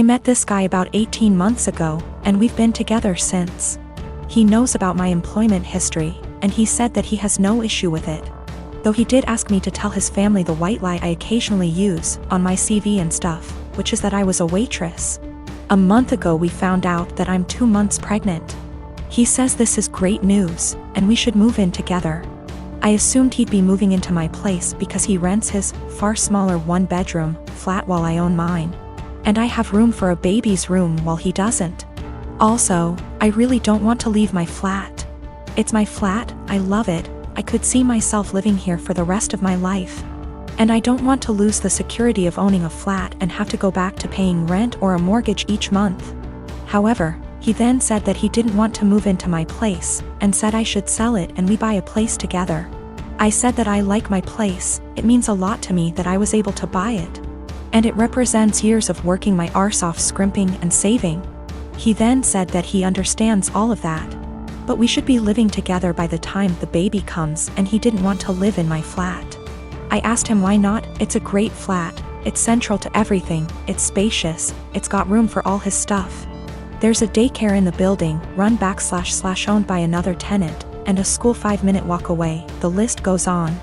I met this guy about 18 months ago, and we've been together since. He knows about my employment history, and he said that he has no issue with it. Though he did ask me to tell his family the white lie I occasionally use on my CV and stuff, which is that I was a waitress. A month ago we found out that I'm 2 months pregnant. He says this is great news, and we should move in together. I assumed he'd be moving into my place because he rents his far smaller 1-bedroom flat while I own mine. And I have room for a baby's room while he doesn't. Also, I really don't want to leave my flat. It's my flat, I love it, I could see myself living here for the rest of my life. And I don't want to lose the security of owning a flat and have to go back to paying rent or a mortgage each month. However, he then said that he didn't want to move into my place, and said I should sell it and we buy a place together. I said that I like my place, it means a lot to me that I was able to buy it. And it represents years of working my arse off scrimping and saving. He then said that he understands all of that. But we should be living together by the time the baby comes, and he didn't want to live in my flat. I asked him why not. It's a great flat, it's central to everything, it's spacious, it's got room for all his stuff. There's a daycare in the building, run//owned by another tenant, and a school 5-minute walk away, the list goes on.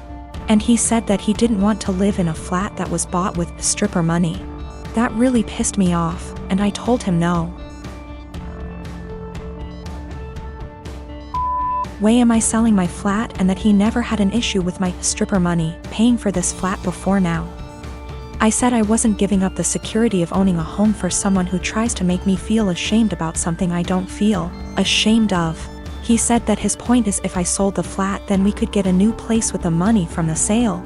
And he said that he didn't want to live in a flat that was bought with stripper money. That really pissed me off, and I told him no. Why am I selling my flat, and that he never had an issue with my stripper money paying for this flat before now? I said I wasn't giving up the security of owning a home for someone who tries to make me feel ashamed about something I don't feel ashamed of. He said that his point is if I sold the flat then we could get a new place with the money from the sale.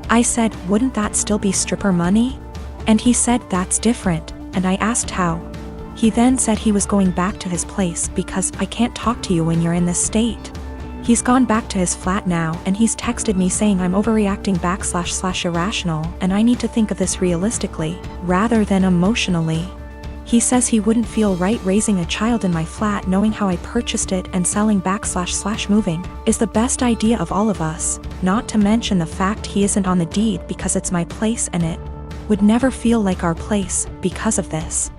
I said, wouldn't that still be stripper money? And he said that's different, and I asked how. He then said he was going back to his place because I can't talk to you when you're in this state. He's gone back to his flat now, and he's texted me saying I'm overreacting / irrational, and I need to think of this realistically, rather than emotionally. He says he wouldn't feel right raising a child in my flat knowing how I purchased it, and selling back / moving is the best idea of all of us, not to mention the fact he isn't on the deed because it's my place and it would never feel like our place because of this.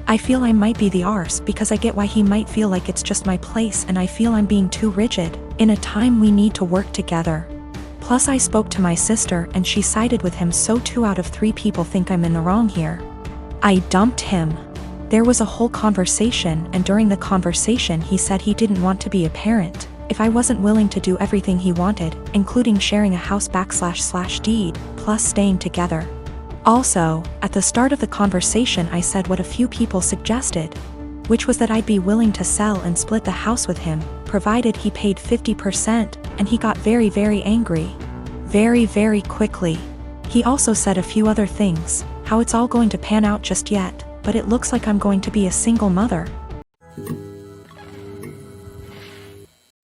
I feel I might be the arse because I get why he might feel like it's just my place, and I feel I'm being too rigid in a time we need to work together. Plus I spoke to my sister and she sided with him, so 2 out of 3 people think I'm in the wrong here. I dumped him. There was a whole conversation, and during the conversation he said he didn't want to be a parent if I wasn't willing to do everything he wanted, including sharing a house back / deed, plus staying together. Also, at the start of the conversation I said what a few people suggested, which was that I'd be willing to sell and split the house with him, provided he paid 50%, and he got very, very angry. Very, very quickly. He also said a few other things, how it's all going to pan out just yet, but it looks like I'm going to be a single mother.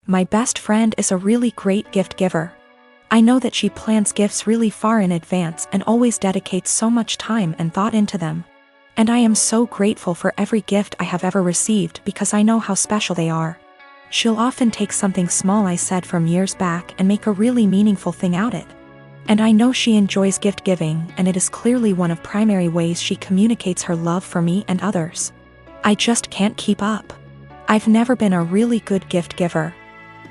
My best friend is a really great gift giver. I know that she plans gifts really far in advance and always dedicates so much time and thought into them. And I am so grateful for every gift I have ever received because I know how special they are. She'll often take something small I said from years back and make a really meaningful thing out of it. And I know she enjoys gift giving, and it is clearly one of primary ways she communicates her love for me and others. I just can't keep up. I've never been a really good gift giver.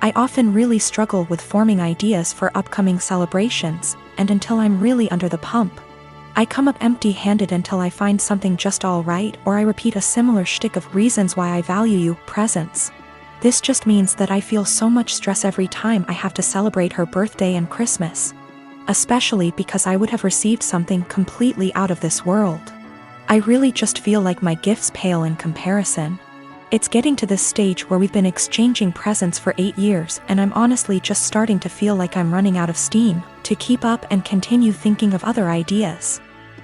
I often really struggle with forming ideas for upcoming celebrations, and until I'm really under the pump, I come up empty-handed until I find something just all right, or I repeat a similar shtick of reasons why I value you, presents. This just means that I feel so much stress every time I have to celebrate her birthday and Christmas. Especially because I would have received something completely out of this world. I really just feel like my gifts pale in comparison. It's getting to this stage where we've been exchanging presents for 8 years, and I'm honestly just starting to feel like I'm running out of steam to keep up and continue thinking of other ideas.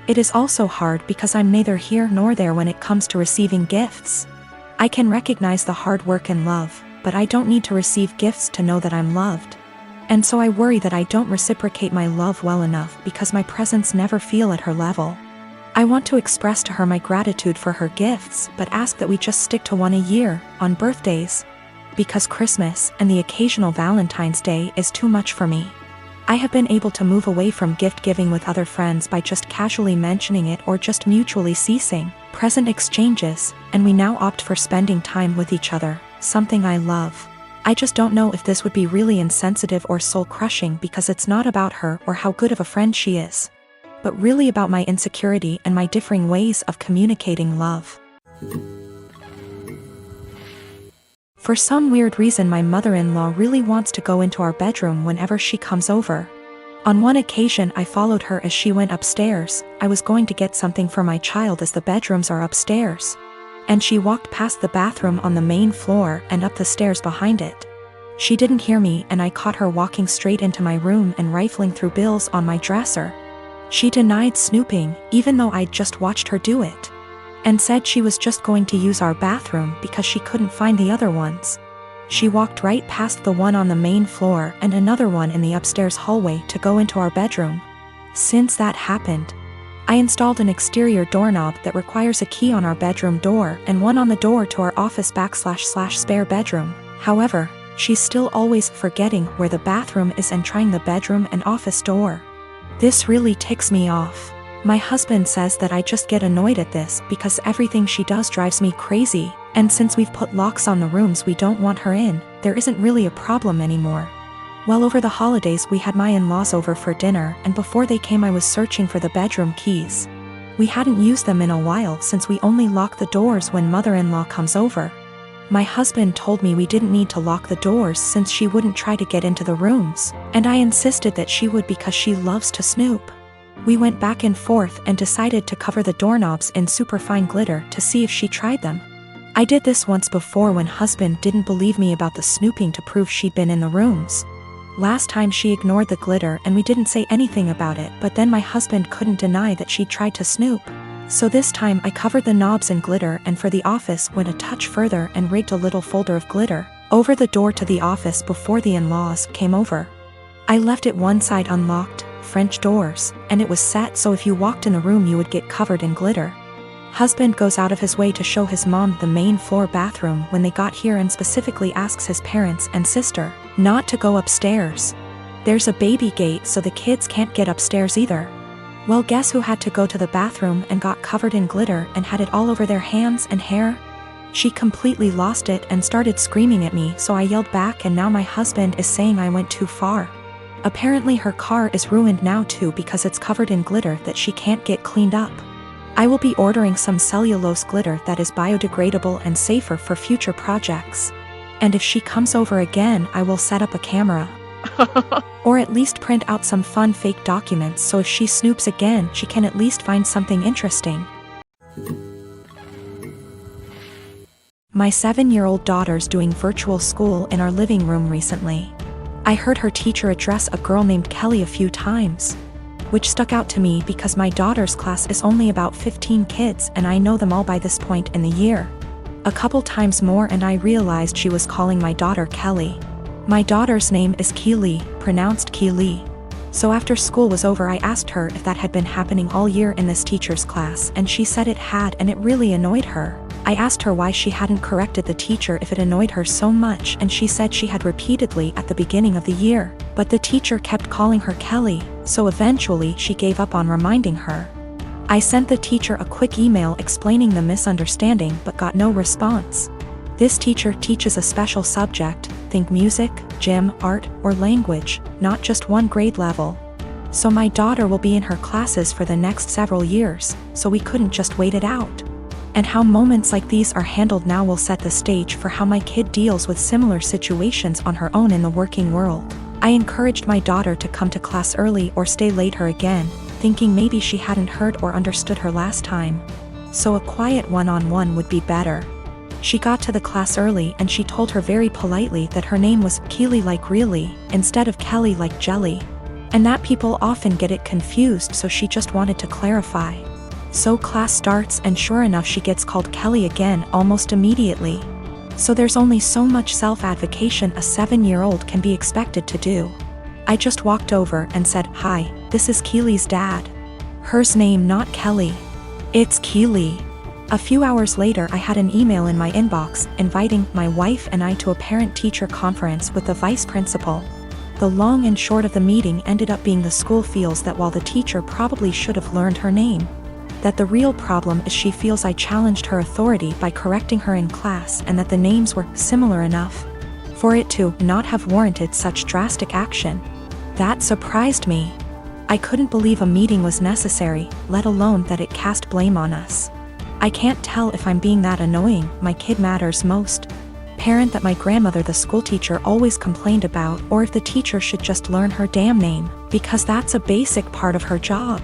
It is also hard because I'm neither here nor there when it comes to receiving gifts. I can recognize the hard work and love, but I don't need to receive gifts to know that I'm loved. And so I worry that I don't reciprocate my love well enough because my presents never feel at her level. I want to express to her my gratitude for her gifts, but ask that we just stick to one a year, on birthdays. Because Christmas and the occasional Valentine's Day is too much for me. I have been able to move away from gift giving with other friends by just casually mentioning it or just mutually ceasing present exchanges, and we now opt for spending time with each other, something I love. I just don't know if this would be really insensitive or soul-crushing because it's not about her or how good of a friend she is, but really about my insecurity and my differing ways of communicating love. For some weird reason, my mother-in-law really wants to go into our bedroom whenever she comes over. On one occasion, I followed her as she went upstairs. I was going to get something for my child as the bedrooms are upstairs, and she walked past the bathroom on the main floor and up the stairs behind it. She didn't hear me, and I caught her walking straight into my room and rifling through bills on my dresser. She denied snooping, even though I'd just watched her do it, and said she was just going to use our bathroom because she couldn't find the other ones. She walked right past the one on the main floor and another one in the upstairs hallway to go into our bedroom. Since that happened, I installed an exterior doorknob that requires a key on our bedroom door and one on the door to our office / spare bedroom. However, she's still always forgetting where the bathroom is and trying the bedroom and office door. This really ticks me off. My husband says that I just get annoyed at this because everything she does drives me crazy, and since we've put locks on the rooms we don't want her in, there isn't really a problem anymore. Well, over the holidays we had my in-laws over for dinner, and before they came I was searching for the bedroom keys. We hadn't used them in a while since we only lock the doors when mother-in-law comes over. My husband told me we didn't need to lock the doors since she wouldn't try to get into the rooms, and I insisted that she would because she loves to snoop. We went back and forth and decided to cover the doorknobs in superfine glitter to see if she tried them. I did this once before when husband didn't believe me about the snooping to prove she'd been in the rooms. Last time she ignored the glitter and we didn't say anything about it, but then my husband couldn't deny that she'd tried to snoop. So this time I covered the knobs in glitter and for the office went a touch further and rigged a little folder of glitter over the door to the office before the in-laws came over. I left it one side unlocked, French doors, and it was set so if you walked in the room you would get covered in glitter. Husband goes out of his way to show his mom the main floor bathroom when they got here and specifically asks his parents and sister not to go upstairs. There's a baby gate so the kids can't get upstairs either. Well, guess who had to go to the bathroom and got covered in glitter and had it all over their hands and hair? She completely lost it and started screaming at me, so I yelled back, and now my husband is saying I went too far. Apparently her car is ruined now too because it's covered in glitter that she can't get cleaned up. I will be ordering some cellulose glitter that is biodegradable and safer for future projects. And if she comes over again, I will set up a camera. Or at least print out some fun fake documents so if she snoops again she can at least find something interesting. My 7-year-old daughter's doing virtual school in our living room recently. I heard her teacher address a girl named Kelly a few times, which stuck out to me because my daughter's class is only about 15 kids and I know them all by this point in the year. A couple times more and I realized she was calling my daughter Kelly. My daughter's name is Keely, pronounced Keely. So after school was over I asked her if that had been happening all year in this teacher's class and she said it had, and it really annoyed her. I asked her why she hadn't corrected the teacher if it annoyed her so much, and she said she had repeatedly at the beginning of the year, but the teacher kept calling her Kelly, so eventually she gave up on reminding her. I sent the teacher a quick email explaining the misunderstanding but got no response. This teacher teaches a special subject, think music, gym, art, or language, not just one grade level. So my daughter will be in her classes for the next several years, so we couldn't just wait it out. And how moments like these are handled now will set the stage for how my kid deals with similar situations on her own in the working world. I encouraged my daughter to come to class early or stay later again, thinking maybe she hadn't heard or understood her last time. So a quiet one-on-one would be better. She got to the class early and she told her very politely that her name was Keely like really, instead of Kelly like jelly. And that people often get it confused, so she just wanted to clarify. So class starts and sure enough she gets called Kelly again almost immediately. So there's only so much self-advocation a 7-year-old can be expected to do. I just walked over and said, "Hi, this is Keely's dad. Her's name not Kelly. It's Keely." A few hours later I had an email in my inbox inviting my wife and I to a parent-teacher conference with the vice principal. The long and short of the meeting ended up being the school feels that while the teacher probably should have learned her name, that the real problem is she feels I challenged her authority by correcting her in class and that the names were similar enough for it to not have warranted such drastic action. That surprised me. I couldn't believe a meeting was necessary, let alone that it cast blame on us. I can't tell if I'm being that annoying, my kid matters most parent that my grandmother the schoolteacher always complained about, or if the teacher should just learn her damn name, because that's a basic part of her job.